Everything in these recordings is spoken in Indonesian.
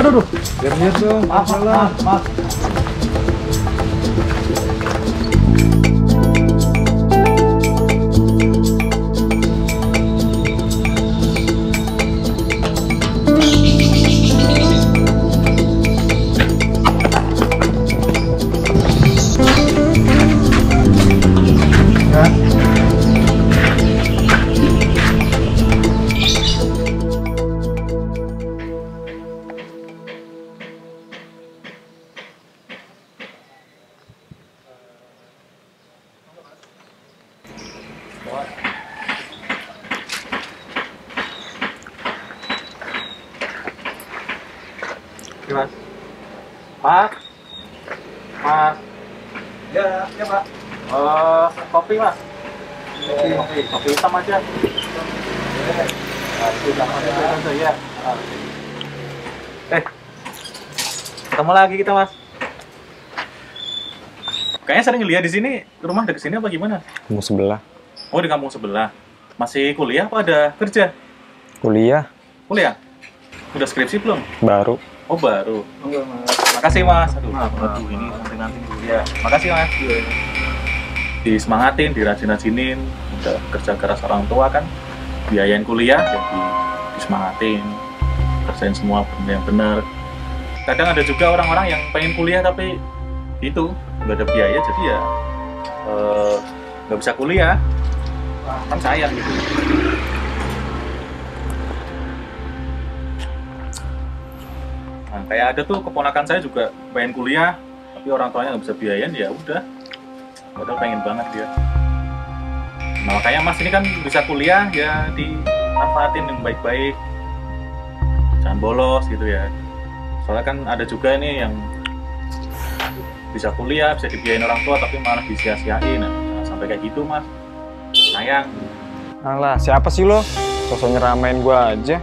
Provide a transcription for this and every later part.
Aduh. Lihat dong, Maaf. Mas. Mas. Mas. Ya, Pak. Kopi, Mas. Kopi hitam aja. Sudah ada ya. Ketemu lagi kita, Mas. Kayaknya sering lihat di sini, rumah dekat sini apa gimana? Kampung sebelah. Oh, di kampung sebelah. Masih kuliah apa ada kerja? Kuliah Kuliah? Udah skripsi belum? baru. Oh, baru. Enggak, Mas. Makasih, Mas. Aduh, Maaf. ini nanti kuliah. Makasih, Mas. Disemangatin, dirajin-rajinin. Udah kerja keras orang tua kan, biayain kuliah, jadi disemangatin. Kerjain semua benda yang benar. Kadang ada juga orang-orang yang pengen kuliah tapi itu nggak ada biaya, jadi ya nggak bisa kuliah. Kan sayang gitu. Nah, kayak ada tuh keponakan saya juga pengen kuliah, tapi orang tuanya nggak bisa biayain, ya udah. Padahal pengen banget dia. Nah, makanya Mas ini kan bisa kuliah, ya dimanfaatin yang baik-baik. Jangan bolos gitu ya. Soalnya kan ada juga nih yang bisa kuliah, bisa dibiayain orang tua, tapi malah disia-siain. Nah, jangan sampai kayak gitu, Mas. Sayang. Alah, siapa sih lo? Sosok nyeramain gua aja.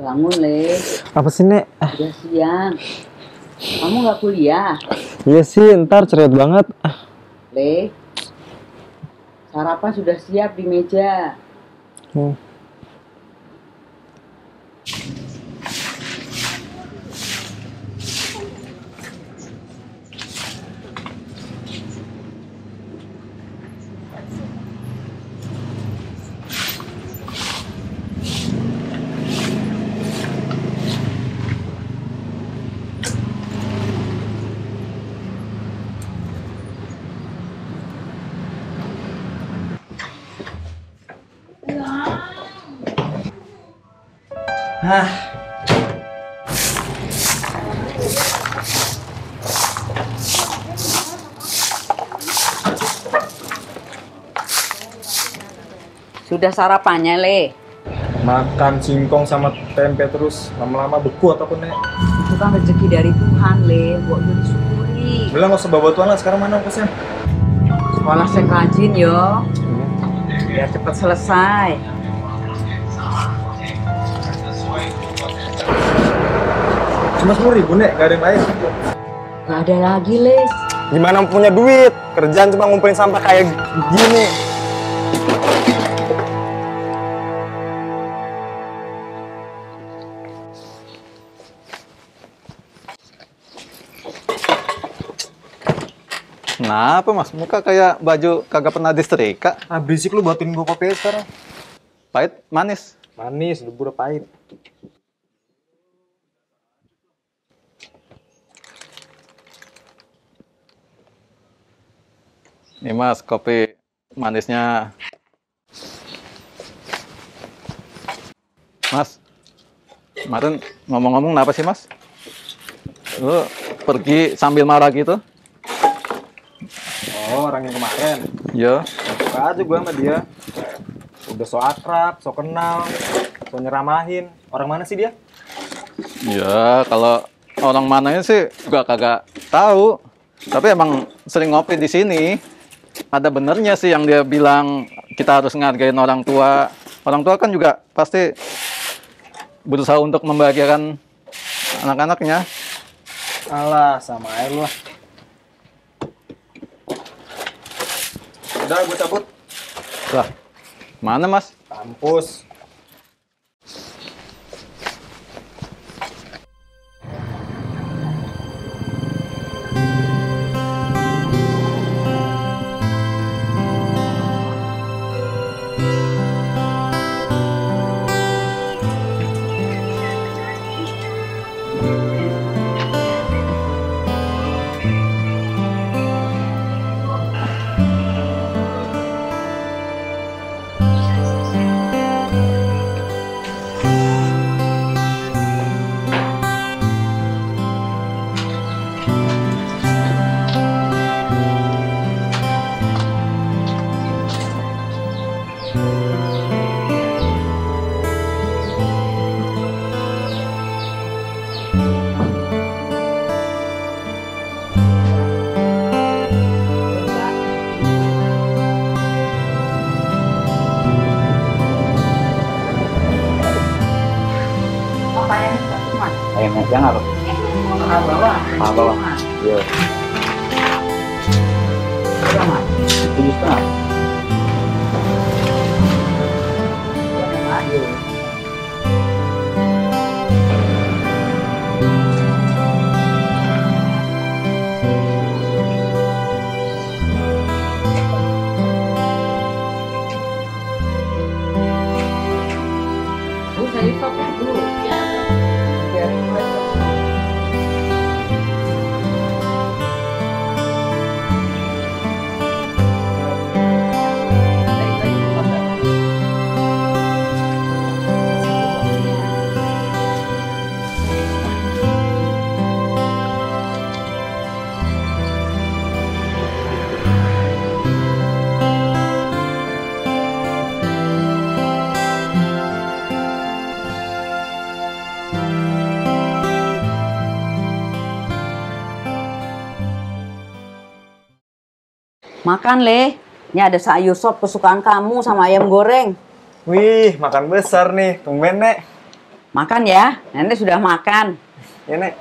Bangun, Le. Apa sih, Nek? Udah siang. Kamu nggak kuliah? Iya sih, ntar cerewet banget. Le. Sarapan sudah siap di meja. Hmm. Sudah sarapannya, Le? Makan singkong sama tempe terus lama-lama beku ataupun, Nek. Itu kan rezeki dari Tuhan, Le. Buat udah disyukuri. Bilang nggak usah bawa tuan lah, sekarang mana kosan? Sekolah saya rajin, yo. Biar cepat selesai. Cuma 10.000, Nek, gak ada yang lain. Gak ada lagi, Le. Gimana punya duit? Kerjaan cuma ngumpulin sampah kayak gini. Kenapa mas? Muka kayak baju kagak pernah disetrika. Ah, berisik lu, buatin gua kopi sekarang. Pahit, manis. Manis, udah pahit. Nih mas, kopi manisnya. Mas, kemarin ngomong-ngomong kenapa sih mas? Lu pergi sambil marah gitu? Oh, orang yang kemarin. Yo, Suka aja gue sama dia. Udah so akrab, so kenal, so nyeramahin. Orang mana sih dia? ya kalau orang mananya sih gua kagak tahu. Tapi emang sering ngopi di sini. Ada benernya sih yang dia bilang kita harus ngargain orang tua. Orang tua kan juga pasti berusaha untuk membahagiakan anak-anaknya. Alah, sama aja lu. Udah, gue cabut. Lah, mana mas? Kampus. Apa yang cuma? Yang apa? Mahal bawah. Mahal bawah. Iya. Berapa, Mas? 7,5. Ayo. Bu, saya stop dulu. Ya. Biar mulai. Makan, Le. Ini ada sayur sop kesukaan kamu sama ayam goreng. Wih, makan besar nih. Tumben, Nek. Makan ya, Nenek sudah makan. Ya, Nek.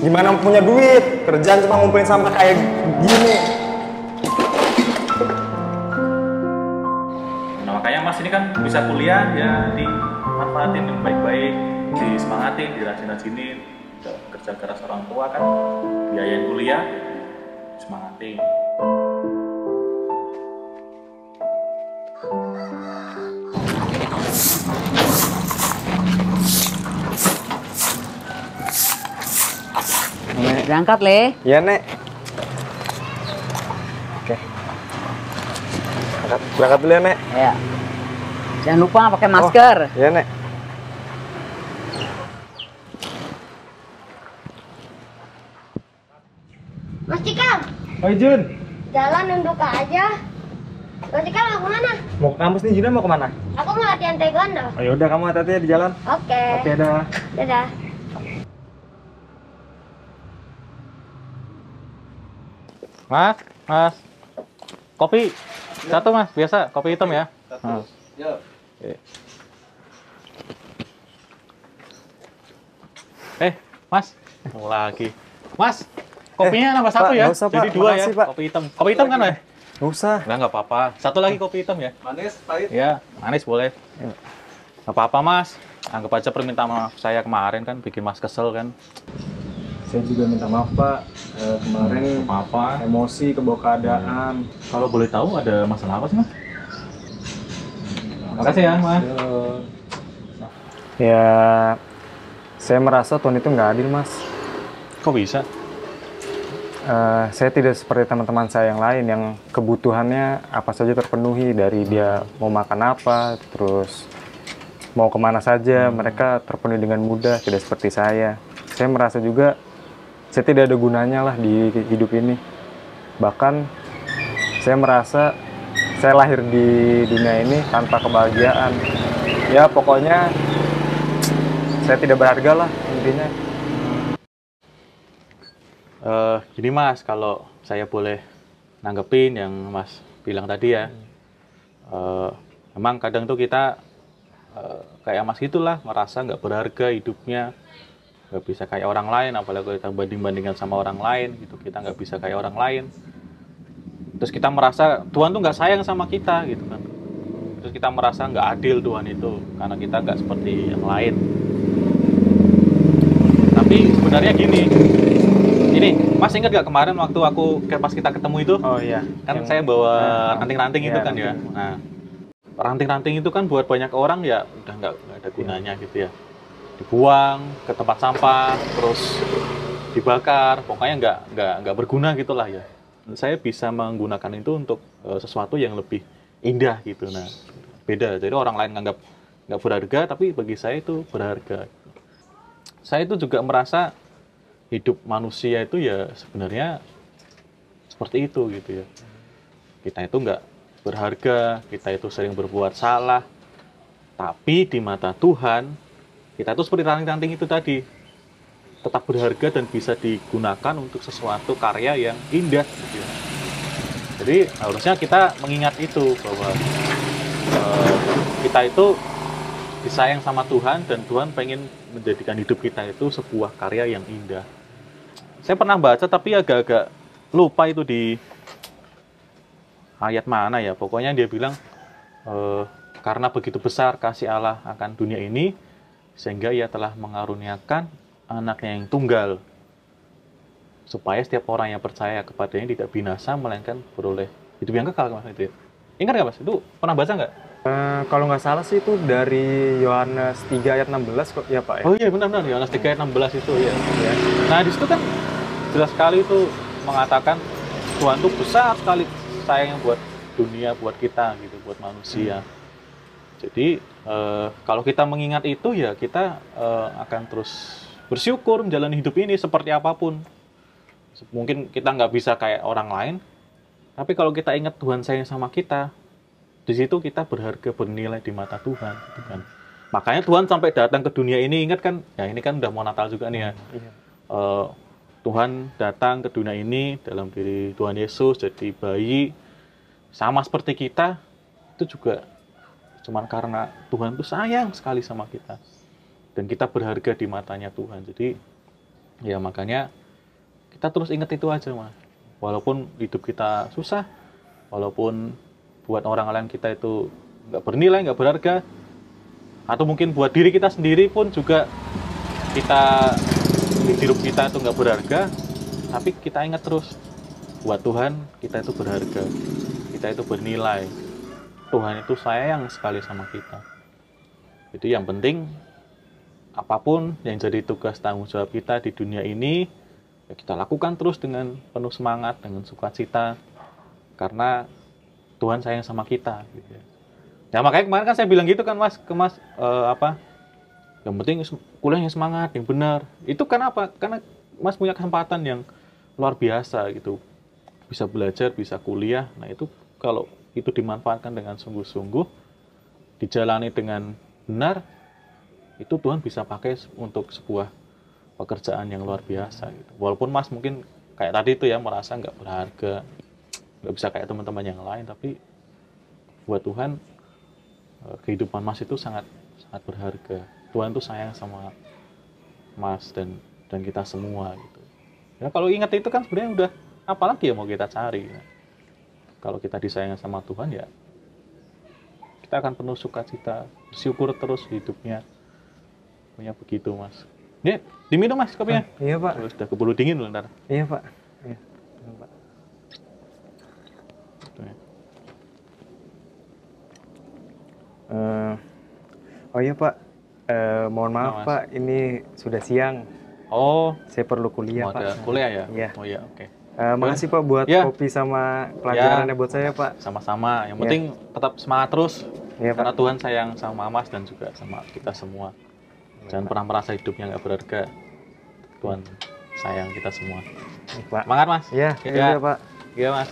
Gimana punya duit? Kerjaan cuma ngumpulin sampah kayak gini. Nah makanya Mas ini kan bisa kuliah ya, dimanfaatin yang baik-baik, disemangatin, dirajin-rajinin, kerja keras orang tua kan, biayain kuliah, semangatin. Berangkat, Le. Iya, Nek. Oke. Berangkat dulu ya, Nek. Ya. Jangan lupa pakai masker. Iya, Nek. Mas Cikal, Oi, Jun. jalan nunduk aja. Mas Cikal mau kemana? Mau ke kampus nih, Juna mau kemana? Aku mau latihan taekwondo. Oh, yaudah, kamu hati-hati ya di jalan. Oke. Oke, dah. Dadah. Mas, kopi satu Mas, biasa kopi hitam ya. Satu. Mas, mau lagi. Mas, kopinya nambah satu Pak, ya. nggak usah, Pak. Jadi dua ya, Makasih, Pak. kopi hitam. Kopi hitam kan ya? Nggak usah. Nggak apa-apa. Satu lagi kopi hitam ya. Manis, pahit. Ya, manis boleh. Nggak apa-apa Mas. Anggap aja permintaan maaf saya kemarin kan bikin Mas kesel kan. Saya juga minta maaf, Pak. Kemarin Apa? emosi kebawa keadaan. Kalau boleh tahu ada masalah apa sih Mas? Makasih ya Mas. Ya, saya merasa Tuhan itu nggak adil, Mas. Kok bisa? Saya tidak seperti teman-teman saya yang lain yang kebutuhannya apa saja terpenuhi, dari dia mau makan apa, terus mau kemana saja, mereka terpenuhi dengan mudah, tidak seperti saya. Saya merasa juga saya tidak ada gunanya lah di hidup ini. Bahkan saya merasa saya lahir di dunia ini tanpa kebahagiaan. Ya pokoknya saya tidak berharga lah intinya. Gini Mas, kalau saya boleh nanggepin yang Mas bilang tadi ya, memang kadang tuh kita kayak Mas gitulah, merasa nggak berharga hidupnya, nggak bisa kayak orang lain, apalagi kita banding-bandingkan sama orang lain gitu, kita nggak bisa kayak orang lain. Terus kita merasa Tuhan tuh nggak sayang sama kita gitu kan. Terus kita merasa nggak adil Tuhan itu, karena kita nggak seperti yang lain. Tapi sebenarnya gini, ini Mas ingat gak kemarin waktu pas kita ketemu itu? Oh iya. Kan Yang- saya bawa ranting-ranting iya, itu kan ya. ranting. Nah, ranting-ranting itu kan buat banyak orang ya udah nggak ada gunanya gitu ya. Dibuang ke tempat sampah, terus dibakar, pokoknya nggak berguna gitulah ya. Saya bisa menggunakan itu untuk sesuatu yang lebih indah gitu. Nah, beda. Jadi orang lain nganggap nggak berharga, tapi bagi saya itu berharga. Saya itu juga merasa hidup manusia itu ya sebenarnya seperti itu gitu ya. Kita itu nggak berharga, kita itu sering berbuat salah, tapi di mata Tuhan kita itu seperti ranting-ranting itu tadi, tetap berharga dan bisa digunakan untuk sesuatu karya yang indah gitu ya. Jadi harusnya kita mengingat itu bahwa kita itu disayang sama Tuhan dan Tuhan pengen menjadikan hidup kita itu sebuah karya yang indah. Saya pernah baca tapi agak-agak lupa itu di ayat mana ya. Pokoknya dia bilang karena begitu besar kasih Allah akan dunia ini sehingga ia telah mengaruniakan anaknya yang tunggal supaya setiap orang yang percaya kepadanya tidak binasa melainkan beroleh hidup yang kekal. Mas itu ya. Ingat nggak Mas? Itu pernah baca nggak? Kalau nggak salah sih itu dari Yohanes 3 ayat 16 kok ya Pak ya? Oh iya benar-benar Yohanes 3 ayat 16 itu ya. Nah di situ kan jelas sekali itu mengatakan Tuhan tuh besar sekali sayangnya buat dunia, buat kita gitu, buat manusia. Jadi kalau kita mengingat itu ya kita akan terus bersyukur menjalani hidup ini seperti apapun. Mungkin kita nggak bisa kayak orang lain, tapi kalau kita ingat Tuhan sayang sama kita, di situ kita berharga, bernilai di mata Tuhan. Gitu kan. Makanya Tuhan sampai datang ke dunia ini, ingat kan? Ya ini kan udah mau Natal juga nih ya. Tuhan datang ke dunia ini dalam diri Tuhan Yesus jadi bayi, sama seperti kita, itu juga cuman karena Tuhan itu sayang sekali sama kita. Dan kita berharga di matanya Tuhan. Jadi ya makanya kita terus ingat itu aja Mas. Walaupun hidup kita susah, walaupun buat orang lain kita itu nggak bernilai, nggak berharga, atau mungkin buat diri kita sendiri pun juga kita hidup kita itu nggak berharga, tapi kita ingat terus buat Tuhan kita itu berharga, kita itu bernilai, Tuhan itu sayang sekali sama kita. Jadi yang penting apapun yang jadi tugas tanggung jawab kita di dunia ini, ya kita lakukan terus dengan penuh semangat, dengan sukacita, karena Tuhan sayang sama kita. Gitu ya. Ya makanya kemarin kan saya bilang gitu kan Mas, ke Mas, yang penting kuliah yang semangat, yang benar. Itu kenapa? Karena Mas punya kesempatan yang luar biasa gitu, bisa belajar, bisa kuliah. Nah itu kalau itu dimanfaatkan dengan sungguh-sungguh, dijalani dengan benar, itu Tuhan bisa pakai untuk sebuah pekerjaan yang luar biasa gitu. Walaupun Mas mungkin kayak tadi itu ya merasa nggak berharga, nggak bisa kayak teman-teman yang lain, tapi buat Tuhan kehidupan Mas itu sangat berharga. Tuhan tuh sayang sama Mas dan kita semua gitu. Ya kalau ingat itu kan sebenarnya udah apalagi ya mau kita cari. Ya. Kalau kita disayang sama Tuhan ya kita akan penuh sukacita, bersyukur terus hidupnya. Punya begitu Mas. Nih, diminum Mas kopinya. Iya Pak. Oh, sudah keburu dingin loh ntar. Iya Pak. Iya, Pak. Oh iya Pak. Mohon maaf Pak, ini sudah siang. Oh, saya perlu kuliah Pak. Ada kuliah ya? Iya. Oh iya, oke. Makasih Pak buat kopi sama pelajarannya buat saya Pak. Sama-sama. Yang penting tetap semangat terus. Iya, karena Pak. Tuhan sayang sama Mas dan juga sama kita semua. Jangan pernah merasa hidupnya nggak berharga. Tuhan sayang kita semua. Pak. Semangat Mas. Iya, iya Pak. Iya Mas.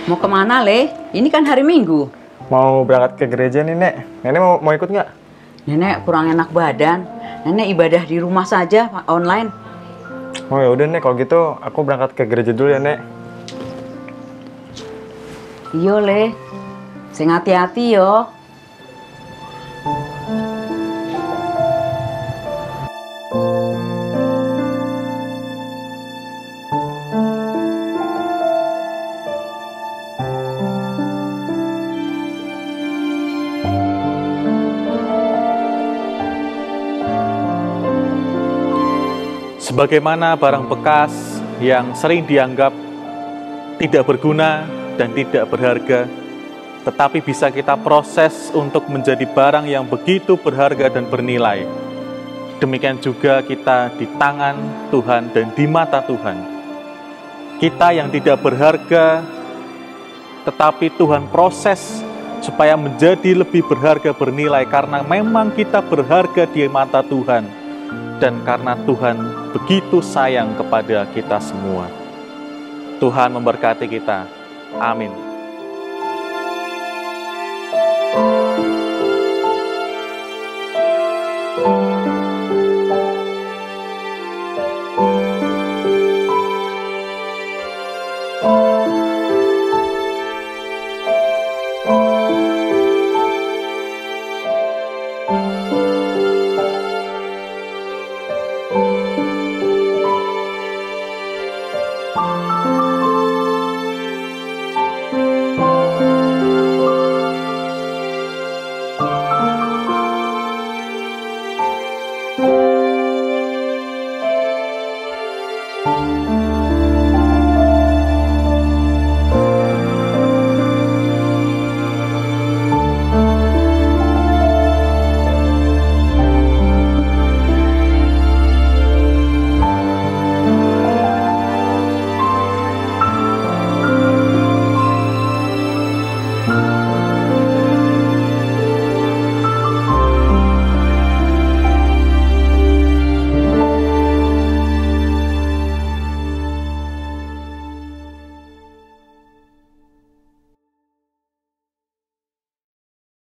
Mau kemana, Le? Ini kan hari Minggu. Mau berangkat ke gereja nih, Nek. Nenek mau ikut nggak? Nenek kurang enak badan. Nenek ibadah di rumah saja, online. Oh ya udah, Nek. Kalau gitu aku berangkat ke gereja dulu ya, Nek. Iya, Le. Sing hati-hati yo. Sebagaimana barang bekas yang sering dianggap tidak berguna dan tidak berharga, tetapi bisa kita proses untuk menjadi barang yang begitu berharga dan bernilai. Demikian juga kita di tangan Tuhan dan di mata Tuhan. Kita yang tidak berharga, tetapi Tuhan proses supaya menjadi lebih berharga, bernilai, karena memang kita berharga di mata Tuhan. dan karena Tuhan begitu sayang kepada kita semua. Tuhan memberkati kita. Amin.